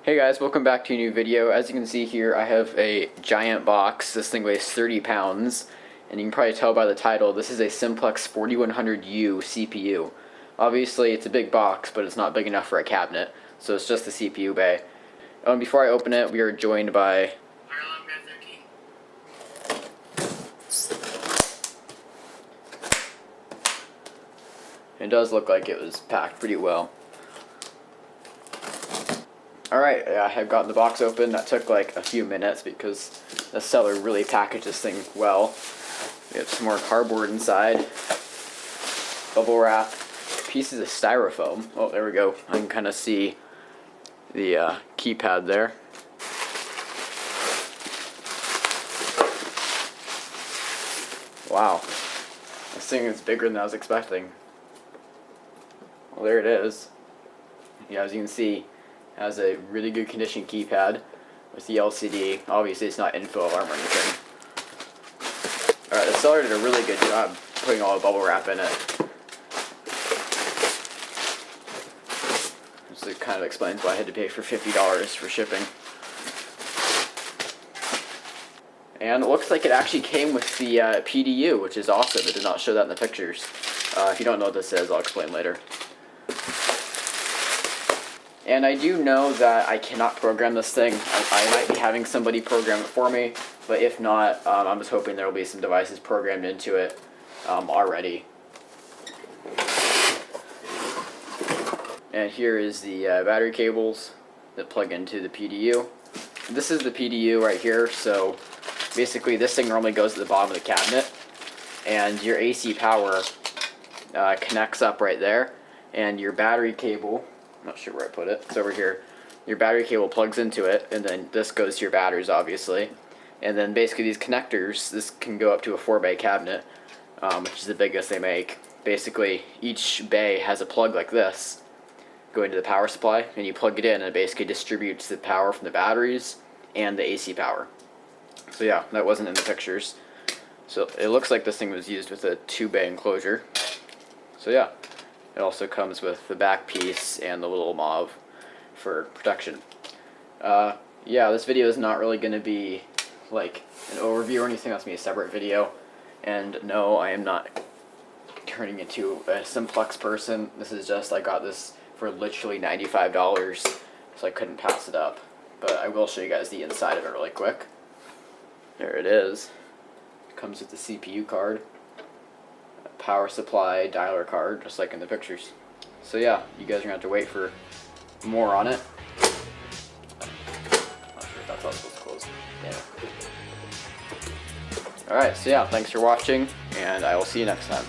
Hey guys, welcome back to a new video. As you can see here, I have a giant box. This thing weighs 30 pounds, and you can probably tell by the title, this is a Simplex 4100U CPU. Obviously, it's a big box, but it's not big enough for a cabinet, so it's just the CPU bay. And before I open it, we are joined by... It does look like it was packed pretty well. Alright, I have gotten the box open. That took like a few minutes because the seller really packaged this thing well. We have some more cardboard inside, bubble wrap, pieces of styrofoam. Oh, there we go. I can kind of see the keypad there. Wow, this thing is bigger than I was expecting. Well, there it is. Yeah, as you can see, it has a really good condition keypad with the LCD. Obviously, it's not info alarm or anything. Alright, the seller did a really good job putting all the bubble wrap in it. This kind of explains why I had to pay for $50 for shipping. And it looks like it actually came with the PDU, which is awesome. It did not show that in the pictures. If you don't know what this is, I'll explain later. And I do know that I cannot program this thing. I might be having somebody program it for me, but if not, I'm just hoping there will be some devices programmed into it already. And here is the battery cables that plug into the PDU. This is the PDU right here, so basically this thing normally goes to the bottom of the cabinet, and your AC power connects up right there, and your battery cable, I'm not sure where I put it, it's over here. Your battery cable plugs into it, and then this goes to your batteries, obviously. And then basically these connectors, this can go up to a 4-bay cabinet, which is the biggest they make. Basically, each bay has a plug like this going to the power supply, and you plug it in, and it basically distributes the power from the batteries and the AC power. So yeah, that wasn't in the pictures. So it looks like this thing was used with a 2-bay enclosure. So yeah. It also comes with the back piece and the little mauve for protection. Yeah, this video is not really going to be like an overview or anything. That's going to be a separate video. And no, I am not turning into a Simplex person. This is just, I got this for literally $95, so I couldn't pass it up. But I will show you guys the inside of it really quick. There it is. It comes with the CPU card, power supply, dialer card, just like in the pictures. So yeah, you guys are going to have to wait for more on it. Not sure if that's how it's supposed to close. Damn it. Alright, so yeah, thanks for watching, and I will see you next time.